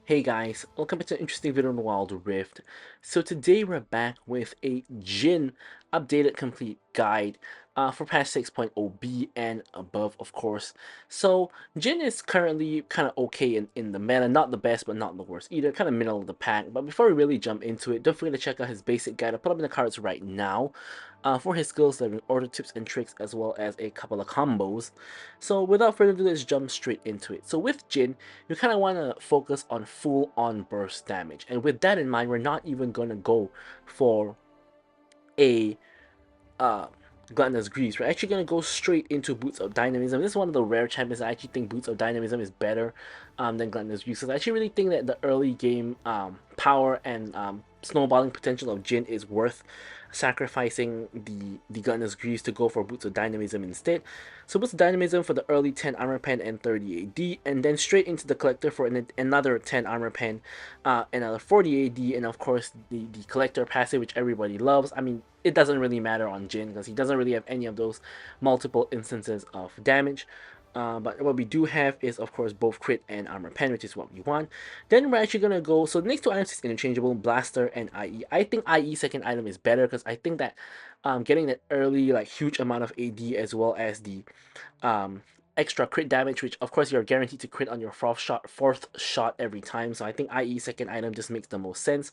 Hey guys, welcome back to an interesting video on the Wild Rift. So today we're back with a Jhin updated complete guide for patch 6.0b and above, of course. So Jhin is currently kind of okay in the meta, not the best but not the worst either, kind of middle of the pack. But before we really jump into it, don't forget to check out his basic guide. I'll put up in the cards right now for his skills, learning order tips and tricks, as well as a couple of combos. So without further ado, let's jump straight into it. So with Jhin, you kind of want to focus on full on burst damage, and with that in mind, we're not even going to go for a uh, Gluttonous Greaves. We're actually going to go straight into Boots of Dynamism. This is one of the rare champions I actually think Boots of Dynamism is better than Gluttonous Greaves, because I actually really think that the early game power and snowballing potential of Jhin is worth sacrificing the Gluttonous Greaves to go for Boots of Dynamism instead. So Boots of Dynamism for the early 10 armor pen and 30 AD, and then straight into the collector for another 10 armor pen, another 40 AD, and of course the collector passive, which everybody loves. I mean, it doesn't really matter on Jhin because he doesn't really have any of those multiple instances of damage. But what we do have is, of course, both crit and armor pen, which is what we want. Then we're actually gonna go. So the next two items is interchangeable: blaster and IE. I think IE second item is better because I think that getting that early like huge amount of AD as well as the um, extra crit damage, which of course you're guaranteed to crit on your fourth shot every time. So I think IE second item just makes the most sense.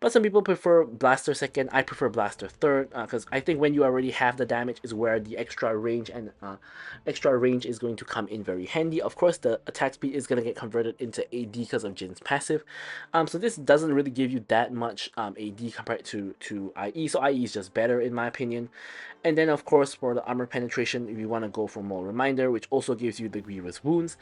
But some people prefer Blaster second. I prefer Blaster third because I think when you already have the damage is where the extra range is going to come in very handy. Of course, the attack speed is going to get converted into AD because of Jin's passive. So this doesn't really give you that much AD compared to IE. So IE is just better in my opinion. And then of course for the armor penetration, if you want to go for more reminder, which also gives you the grievous wounds.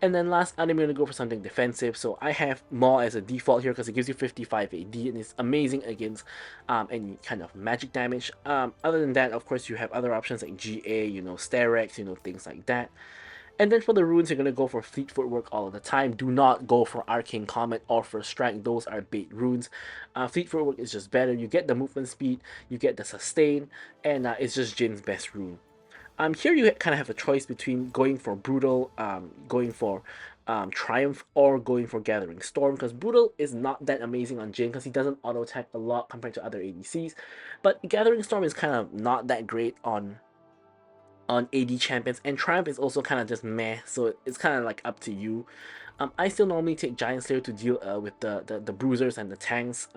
And then last item, I'm going to go for something defensive. So I have Maw as a default here because it gives you 55 AD and it's amazing against any kind of magic damage. Other than that, of course, you have other options like GA, Sterex, things like that. And then for the runes, you're going to go for Fleet Footwork all of the time. Do not go for Arcane Comet or for Strike. Those are bait runes. Fleet Footwork is just better. You get the movement speed, you get the sustain, and it's just Jin's best rune. Here you kind of have a choice between going for Brutal, going for Triumph, or going for Gathering Storm, because Brutal is not that amazing on Jhin because he doesn't auto attack a lot compared to other ADCs, but Gathering Storm is kind of not that great on AD champions, and Triumph is also kind of just meh, so it's kind of like up to you. I still normally take Giant Slayer to deal with the bruisers and the tanks,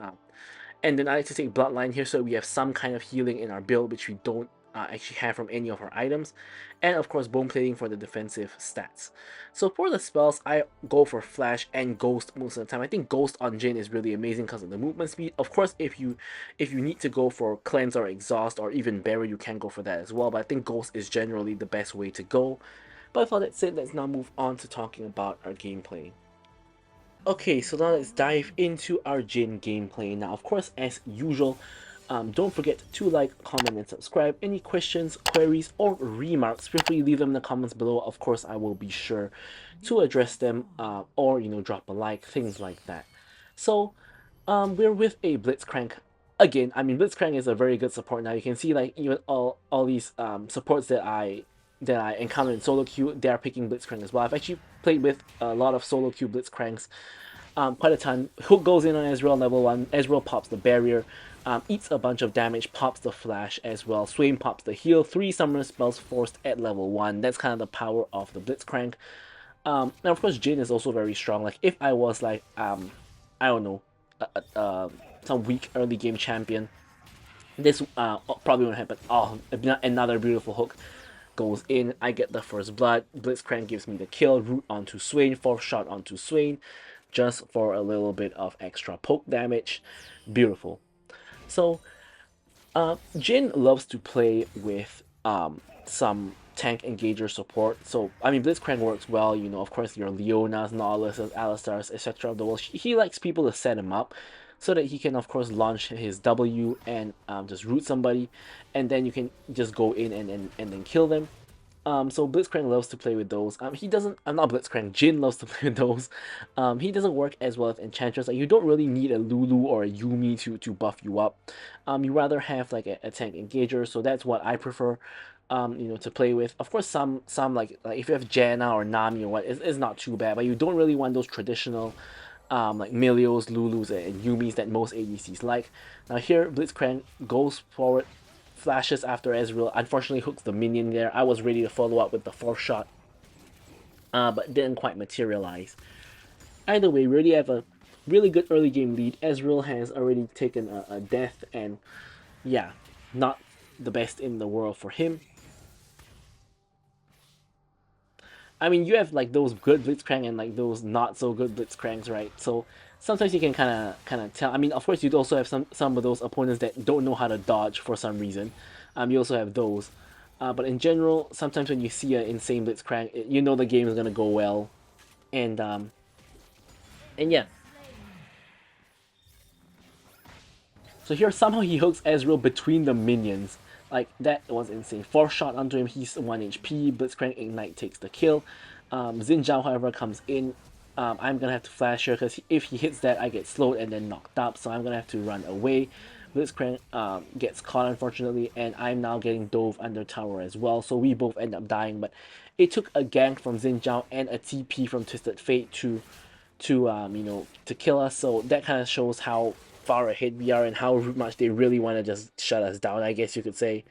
and then I like to take Bloodline here so we have some kind of healing in our build, which we don't actually have from any of our items. And of course, Bone Plating for the defensive stats. So for the spells, I go for Flash and Ghost most of the time. I think Ghost on Jhin is really amazing because of the movement speed. Of course, if you need to go for Cleanse or Exhaust or even Bury, you can go for that as well. But I think Ghost is generally the best way to go. But for that said, let's now move on to talking about our gameplay. Okay, so now let's dive into our Jhin gameplay. Now, of course, as usual, don't forget to like, comment, and subscribe. Any questions, queries, or remarks, feel free to leave them in the comments below. Of course, I will be sure to address them, or drop a like, things like that. So, we're with a Blitzcrank again. I mean, Blitzcrank is a very good support now. You can see like even all these supports that I encountered in solo queue, they are picking Blitzcrank as well. I've actually played with a lot of solo queue Blitzcranks, quite a ton. Hook goes in on Ezreal level 1, Ezreal pops the barrier, eats a bunch of damage, pops the flash as well, Swain pops the heal, 3 summoner spells forced at level 1. That's kind of the power of the Blitzcrank. And of course Jhin is also very strong. Like if I was like, I don't know, some weak early game champion, this probably won't happen. Oh, another beautiful hook goes in. I get the first blood. Blitzcrank gives me the kill. Root onto Swain. Fourth shot onto Swain, just for a little bit of extra poke damage. Beautiful. So, Jhin loves to play with some tank engager support. So, I mean, Blitzcrank works well. Of course, your Leonas, Nautiluses, Alistars, etc. of the world. He likes people to set him up so that he can, of course, launch his W and just root somebody, and then you can just go in and then kill them. So Blitzcrank loves to play with those. He doesn't. I'm not Blitzcrank. Jhin loves to play with those. He doesn't work as well with Enchantress. Like you don't really need a Lulu or a Yumi to buff you up. You rather have like a tank engager. So that's what I prefer. To play with. Of course, some like if you have Janna or Nami or what, it's not too bad. But you don't really want those traditional like Milios, Lulus, and Yumis that most ADCs like. Now here, Blitzcrank goes forward, flashes after Ezreal, unfortunately hooks the minion there. I was ready to follow up with the fourth shot, but didn't quite materialize. Either way, we already have a really good early game lead. Ezreal has already taken a death, and yeah, not the best in the world for him. I mean, you have like those good Blitzcrank and like those not so good Blitzcranks, right? So sometimes you can kind of tell. I mean, of course, you also have some of those opponents that don't know how to dodge for some reason. You also have those, but in general, sometimes when you see an insane Blitzcrank, you know the game is gonna go well, and yeah. So here somehow he hooks Ezreal between the minions. Like that was insane. Fourth shot onto him, he's 1 HP. Blitzcrank Ignite takes the kill. Xin Zhao, however, comes in. I'm gonna have to flash here because if he hits that, I get slowed and then knocked up. So I'm gonna have to run away. Blitzcrank gets caught unfortunately, and I'm now getting dove under tower as well. So we both end up dying, but it took a gank from Xin Zhao and a TP from Twisted Fate to kill us. So that kind of shows how far ahead we are and how much they really want to just shut us down, I guess you could say.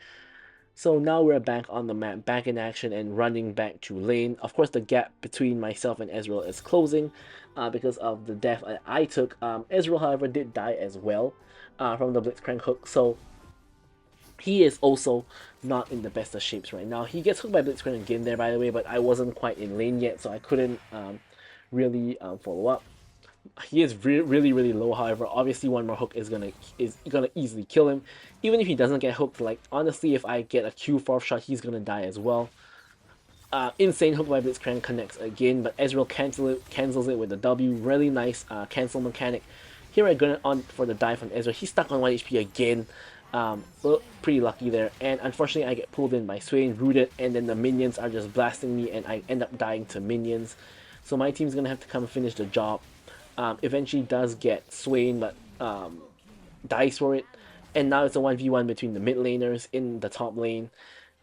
So now we're back on the map, back in action and running back to lane. Of course, the gap between myself and Ezreal is closing because of the death I took. Ezreal, however, did die as well from the Blitzcrank hook, so he is also not in the best of shapes right now. He gets hooked by Blitzcrank again there, by the way, but I wasn't quite in lane yet, so I couldn't really follow up. He is really low. However, obviously one more hook is gonna easily kill him. Even if he doesn't get hooked, like honestly, if I get a Q fourth shot, he's gonna die as well. Insane hook by Blitzcrank connects again, but Ezreal cancels it with the W. Really nice cancel mechanic. Here I go on for the dive from Ezreal. He's stuck on 1 HP again. Well, pretty lucky there. And unfortunately, I get pulled in by Swain, rooted, and then the minions are just blasting me, and I end up dying to minions. So my team's gonna have to come and finish the job. Eventually does get Swain, but dies for it. And now it's a 1v1 between the mid laners in the top lane.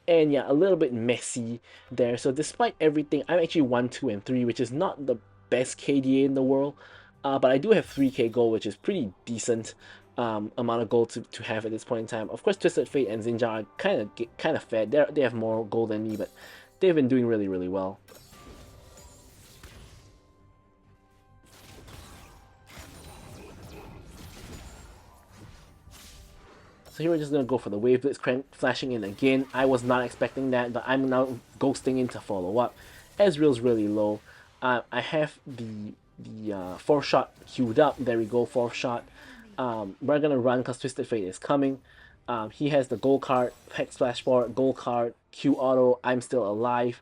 And yeah, a little bit messy there. So despite everything, I'm actually 1, 2, and 3, which is not the best KDA in the world. But I do have 3k gold, which is pretty decent amount of gold to have at this point in time. Of course, Twisted Fate and Xin Zhao are kind of fed. They have more gold than me, but they've been doing really well. So here we're just going to go for the wave Blitzcrank flashing in again. I was not expecting that, but I'm now ghosting in to follow up. Ezreal's really low. I have the fourth shot queued up. There we go, fourth shot. We're going to run because Twisted Fate is coming. He has the gold card, Hex Splash Forward, gold card, Q auto, I'm still alive.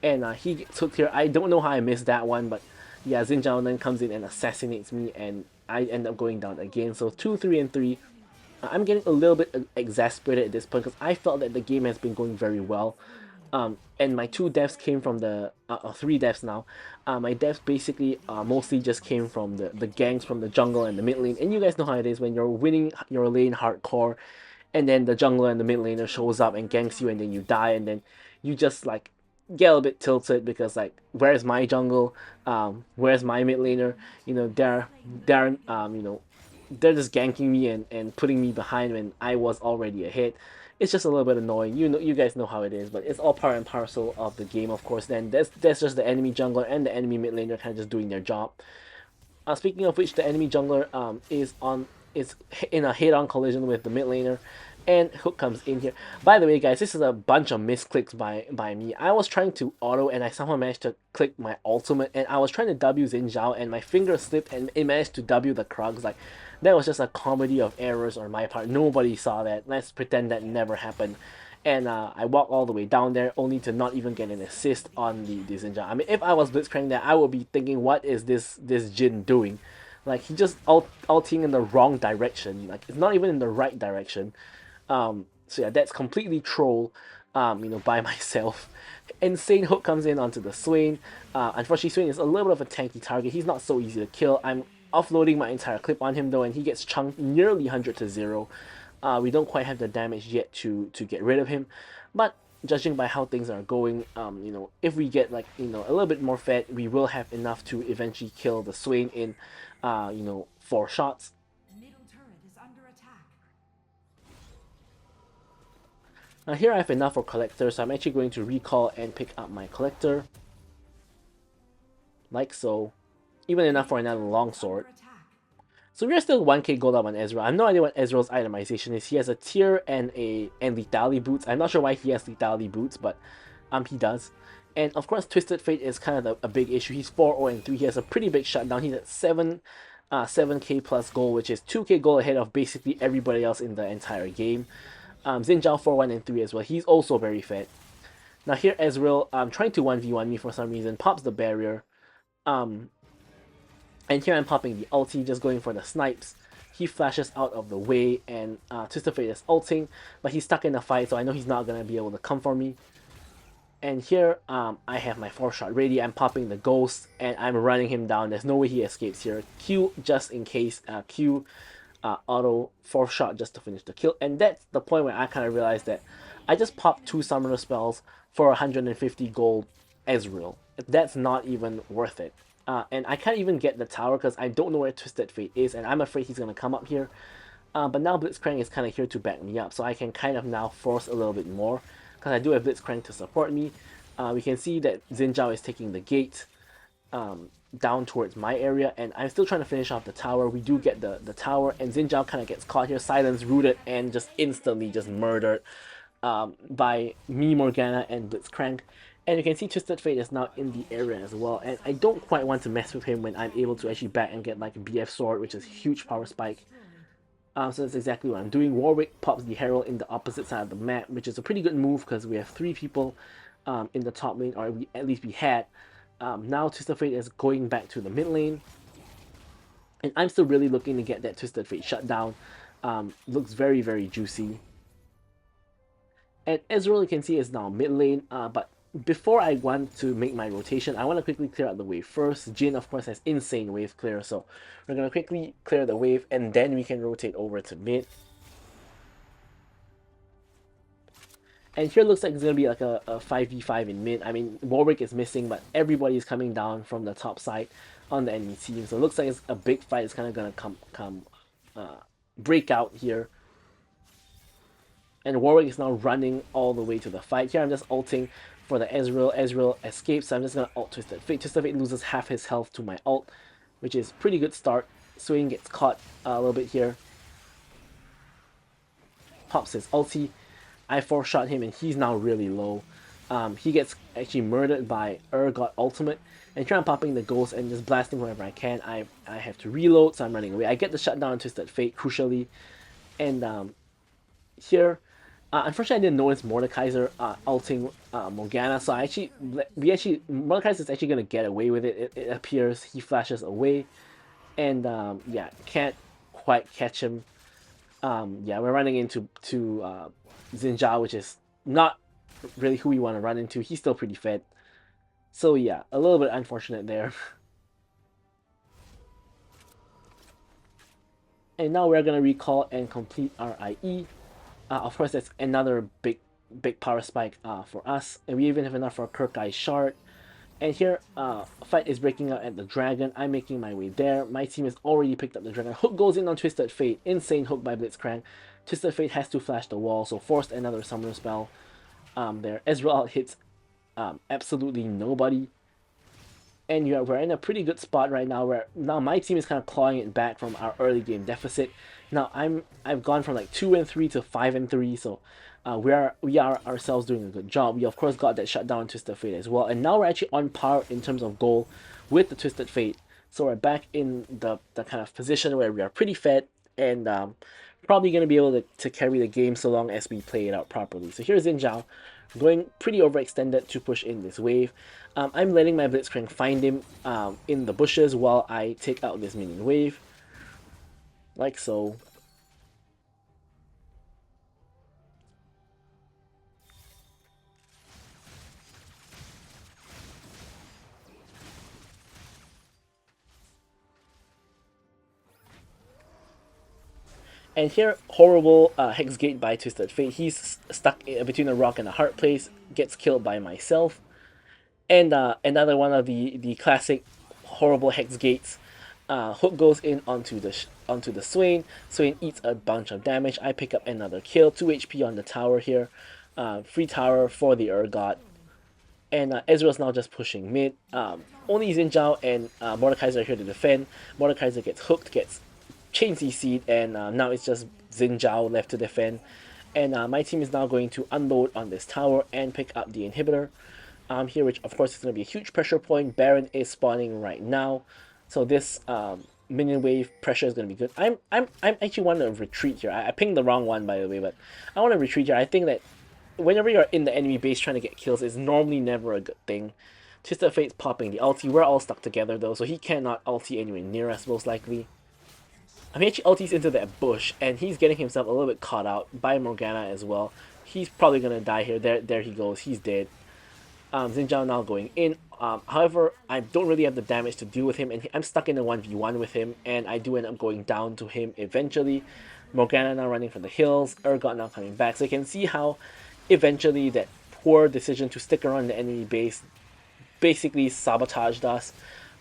And he gets hooked here. I don't know how I missed that one, but yeah, Xin Zhao then comes in and assassinates me, and I end up going down again. So 2, 3, and 3. I'm getting a little bit exasperated at this point because I felt that the game has been going very well. And my 2 deaths came from the 3 deaths now. My deaths basically mostly just came from the ganks from the jungle and the mid lane. And you guys know how it is when you're winning your lane hardcore, and then the jungler and the mid laner shows up and ganks you, and then you die, and then you just like get a bit tilted because like, where's my jungle? Where's my mid laner? You know, they're just ganking me and putting me behind when I was already ahead. It's just a little bit annoying. You guys know how it is, but it's all part and parcel of the game, of course. Then that's just the enemy jungler and the enemy mid laner kind of just doing their job. Speaking of which, the enemy jungler is in a head-on collision with the mid laner, and Hook comes in here. By the way, guys, this is a bunch of misclicks by me. I was trying to auto, and I somehow managed to click my ultimate, and I was trying to W Xin Zhao, and my finger slipped, and it managed to W the Krugs. Like, that was just a comedy of errors on my part. Nobody saw that. Let's pretend that never happened. And I walked all the way down there only to not even get an assist on the Xin Zhao. I mean, if I was Blitzcrank there, I would be thinking, what is this Jhin doing? Like, he just ulting in the wrong direction. Like, it's not even in the right direction. So yeah, that's completely troll, by myself. Insane hook comes in onto the Swain. Unfortunately, Swain is a little bit of a tanky target. He's not so easy to kill. I'm offloading my entire clip on him though, and he gets chunked nearly 100 to 0. We don't quite have the damage yet to get rid of him, but judging by how things are going, if we get like a little bit more fed, we will have enough to eventually kill the Swain in 4 shots. Middle turret is under attack. Now here I have enough for collector, so I'm actually going to recall and pick up my collector, like so, even enough for another longsword. So we're still 1k gold up on Ezreal. I have no idea what Ezreal's itemization is. He has a tier and lethality boots. I'm not sure why he has lethality boots, but he does. And of course, Twisted Fate is kind of a big issue. He's 4-0-3. He has a pretty big shutdown. He's at 7k plus gold, which is 2k gold ahead of basically everybody else in the entire game. Xin Zhao 4-1-3 as well. He's also very fed. Now here Ezreal trying to 1v1 me for some reason, pops the barrier. And here I'm popping the ulti, just going for the snipes. He flashes out of the way, and Twisted Fate is ulting, but he's stuck in a fight, so I know he's not going to be able to come for me. And here, I have my 4-shot ready. I'm popping the ghost, and I'm running him down. There's no way he escapes here. Q just in case. Q auto 4-shot just to finish the kill. And that's the point where I kind of realized that I just popped 2 summoner spells for 150 gold Ezreal. That's not even worth it. And I can't even get the tower because I don't know where Twisted Fate is, and I'm afraid he's going to come up here. But now Blitzcrank is kind of here to back me up, so I can kind of now force a little bit more, because I do have Blitzcrank to support me. We can see that Xin Zhao is taking the gate down towards my area, and I'm still trying to finish off the tower. We do get the tower, and Xin Zhao kind of gets caught here, silence rooted, and just instantly just murdered by me, Morgana, and Blitzcrank. And you can see Twisted Fate is now in the area as well, and I don't quite want to mess with him when I'm able to actually back and get like a BF sword, which is huge power spike. So that's exactly what I'm doing. Warwick pops the Herald in the opposite side of the map, which is a pretty good move because we have 3 people in the top lane, or at least we had. Now Twisted Fate is going back to the mid lane, and I'm still really looking to get that Twisted Fate shut down. Looks very, very juicy. And Ezreal, you can see, is now mid lane, but before I want to make my rotation, I want to quickly clear out the wave first. Jhin, of course, has insane wave clear, so we're going to quickly clear the wave, and then we can rotate over to mid. And here looks like it's going to be like a 5v5 in mid. I mean, Warwick is missing, but everybody is coming down from the top side on the enemy team. So it looks like it's a big fight. It's kind of going to break out here. And Warwick is now running all the way to the fight. Here I'm just ulting for the Ezreal. Ezreal escapes, so I'm just going to ult Twisted Fate. Twisted Fate loses half his health to my ult, which is pretty good start. Swain gets caught a little bit here. Pops his ulti. I 4-shot him, and he's now really low. He gets actually murdered by Urgot Ultimate. And here I'm popping the ghost and just blasting wherever I can. I have to reload, so I'm running away. I get the shutdown on Twisted Fate, crucially. And here, unfortunately, I didn't notice Mordekaiser ulting Morgana, so Mordekaiser is actually going to get away with it. It appears he flashes away, and yeah, can't quite catch him. Yeah, we're running into Xin Zhao, which is not really who we want to run into. He's still pretty fed, so yeah, a little bit unfortunate there. And now we're gonna recall and complete our IE. Of course, that's another big power spike for us, and we even have enough for a Kirkai shard. And here, a fight is breaking out at the dragon. I'm making my way there. My team has already picked up the dragon. Hook goes in on Twisted Fate. Insane hook by Blitzcrank. Twisted Fate has to flash the wall, so forced another summoner spell there. Ezreal hits absolutely nobody. And we're in a pretty good spot right now, where now my team is kind of clawing it back from our early game deficit. Now I've gone from like 2-3 to 5-3, so we are ourselves doing a good job. We of course got that shutdown Twisted Fate as well, and now we're actually on par in terms of goal with the Twisted Fate. So we're back in the kind of position where we are pretty fed, and probably going to be able to carry the game so long as we play it out properly. So here's Xin Zhao, going pretty overextended to push in this wave. I'm letting my Blitzcrank find him in the bushes while I take out this minion wave, like so. And here, horrible Hex Gate by Twisted Fate. He's stuck between a rock and a hard place, gets killed by myself. And another one of the classic horrible Hex Gates. Hook goes in onto the Swain. Swain eats a bunch of damage. I pick up another kill. 2 HP on the tower here. Free tower for the Urgot. And Ezreal's now just pushing mid. Only Xin Zhao and Mordekaiser are here to defend. Mordekaiser gets hooked, gets chain CC'd, and now it's just Xin Zhao left to defend. And my team is now going to unload on this tower and pick up the inhibitor. Here, which of course is going to be a huge pressure point. Baron is spawning right now, so this minion wave pressure is going to be good. I'm actually want to retreat here. I pinged the wrong one by the way, but I want to retreat here. I think that whenever you're in the enemy base trying to get kills, it's normally never a good thing. Twisted Fate's popping the ulti. We're all stuck together though, so he cannot ulti anywhere near us most likely. I mean, actually ultis into that bush, and he's getting himself a little bit caught out by Morgana as well. He's probably gonna die here. There he goes. He's dead. Xin Zhao now going in. However, I don't really have the damage to deal with him, and I'm stuck in a 1v1 with him, and I do end up going down to him eventually. Morgana now running for the hills, Urgot now coming back. So you can see how eventually that poor decision to stick around the enemy base basically sabotaged us.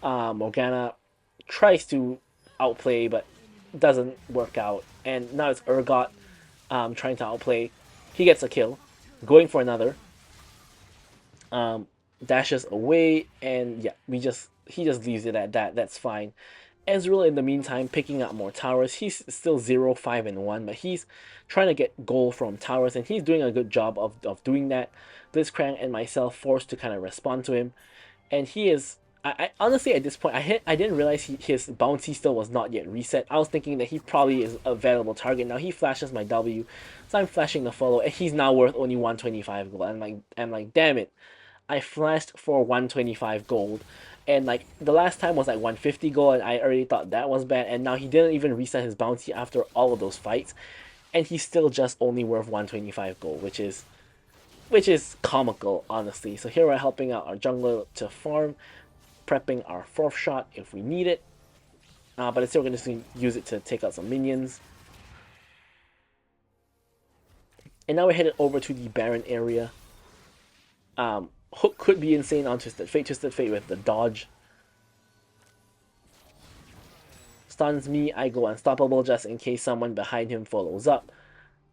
Morgana tries to outplay, but doesn't work out. And now it's Urgot trying to outplay. He gets a kill, going for another. Dashes away, and yeah, he just leaves it at that. That's fine. Ezreal in the meantime picking up more towers. He's still 0, 5, and 1, but he's trying to get gold from towers, and he's doing a good job of doing that. Blitzcrank and myself forced to kind of respond to him, and he is. I honestly at this point I didn't realize his bounty still was not yet reset. I was thinking that he probably is a valuable target. Now he flashes my W, so I'm flashing the follow, and he's now worth only 125 gold. I'm like damn it. I flashed for 125 gold, and like the last time was like 150 gold, and I already thought that was bad. And now he didn't even reset his bounty after all of those fights, and he's still just only worth 125 gold, which is comical, honestly. So here we're helping out our jungler to farm, prepping our fourth shot if we need it, but it's still going to use it to take out some minions. And now we're headed over to the Baron area. Hook could be insane on Twisted Fate. Twisted Fate with the dodge. Stuns me, I go unstoppable just in case someone behind him follows up.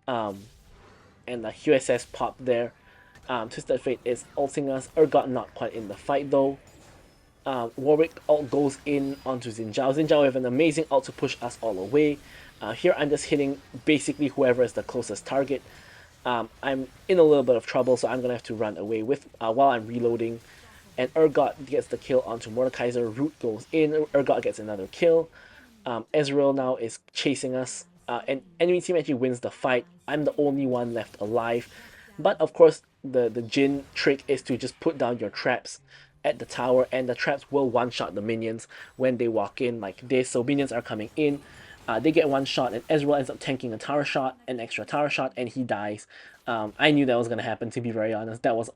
And the QSS popped there. Twisted Fate is ulting us. Urgot not quite in the fight though. Warwick ult goes in onto Xin Zhao. Xin Zhao with an amazing ult to push us all away. Here I'm just hitting basically whoever is the closest target. I'm in a little bit of trouble, so I'm gonna have to run away with while I'm reloading. And Urgot gets the kill onto Mordekaiser. Root goes in. Urgot gets another kill. Ezreal now is chasing us. And enemy team actually wins the fight. I'm the only one left alive. But of course, the Jhin trick is to just put down your traps at the tower, and the traps will one-shot the minions when they walk in like this. So minions are coming in. They get one shot, and Ezreal ends up tanking a tower shot, an extra tower shot, and he dies. I knew that was going to happen, to be very honest. That was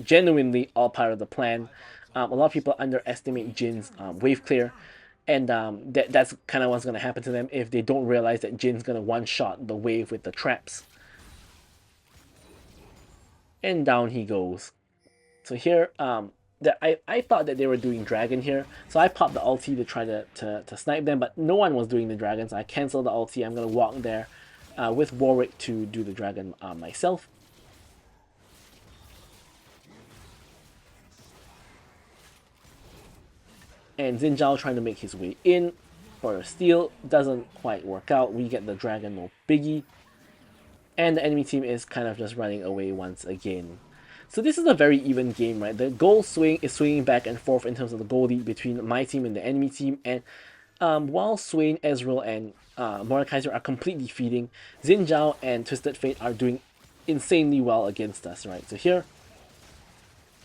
genuinely all part of the plan. A lot of people underestimate Jin's wave clear, and that's kind of what's going to happen to them if they don't realize that Jin's going to one-shot the wave with the traps. And down he goes. So here, I thought that they were doing dragon here, so I popped the ulti to try to snipe them, but no one was doing the dragon, so I canceled the ulti. I'm gonna walk there with Warwick to do the dragon myself. And Xin Zhao trying to make his way in for a steal, doesn't quite work out. We get the dragon, no biggie, and the enemy team is kind of just running away once again. So this is a very even game, right? The goal swing is swinging back and forth in terms of the goal lead between my team and the enemy team. And while Swain, Ezreal, and Mordekaiser are completely feeding, Xin Zhao and Twisted Fate are doing insanely well against us, right? So here,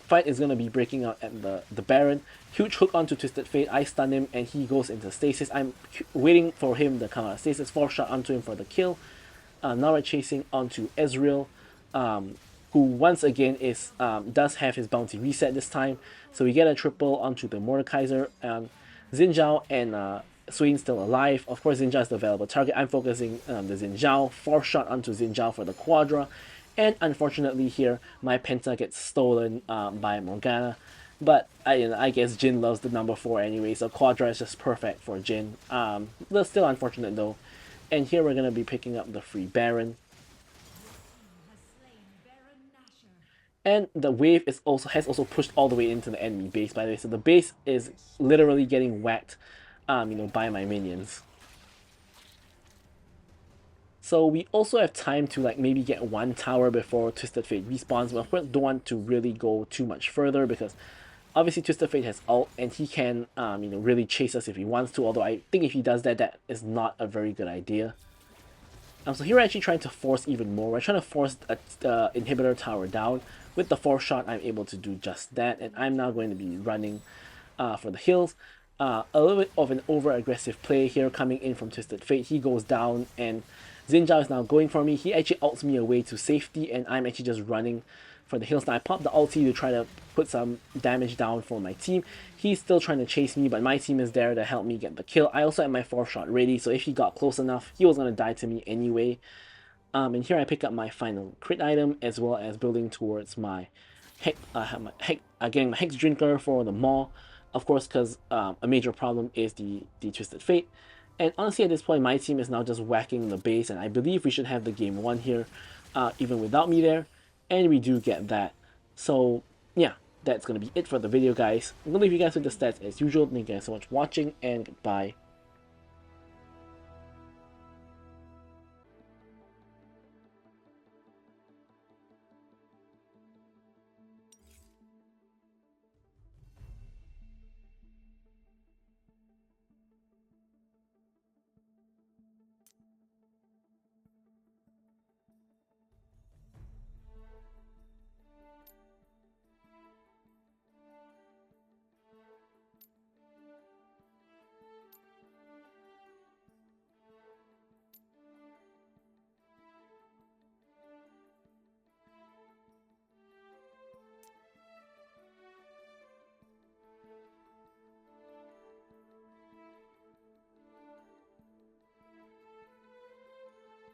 fight is going to be breaking out at the Baron. Huge hook onto Twisted Fate. I stun him and he goes into stasis. I'm waiting for him to come out of stasis. 4-shot onto him for the kill. Now we're chasing onto Ezreal. Who once again is does have his bounty reset this time. So we get a triple onto the Mordekaiser. Xin Zhao and Swain's still alive. Of course, Xin Zhao is the available target. I'm focusing the Xin Zhao. Force shot onto Xin Zhao for the Quadra. And unfortunately here, my Penta gets stolen by Morgana. But I guess Jhin loves the number 4 anyway, so Quadra is just perfect for Jhin. That's still unfortunate though. And here we're going to be picking up the free Baron. Has slain Baron Nashor. And the wave is also has also pushed all the way into the enemy base, by the way. So the base is literally getting whacked, by my minions. So we also have time to like maybe get one tower before Twisted Fate respawns. But of course, don't want to really go too much further because obviously Twisted Fate has ult and he can really chase us if he wants to. Although I think if he does that, that is not a very good idea. So here we're actually trying to force even more. We're trying to force a inhibitor tower down. With the force shot, I'm able to do just that, and I'm now going to be running for the hills. A little bit of an over-aggressive play here coming in from Twisted Fate. He goes down, and Xin Zhao is now going for me. He actually ults me away to safety, and I'm actually just running for the hills. Now I pop the ulti to try to put some damage down for my team. He's still trying to chase me, but my team is there to help me get the kill. I also have my 4-shot ready, so if he got close enough, he was going to die to me anyway. And here I pick up my final crit item, as well as building towards my my Hex Drinker for the Maw, of course, because a major problem is the Twisted Fate. And honestly, at this point, my team is now just whacking the base, and I believe we should have the game won here, even without me there. And we do get that. So, yeah, that's going to be it for the video, guys. I'm going to leave you guys with the stats as usual. Thank you guys so much for watching, and goodbye.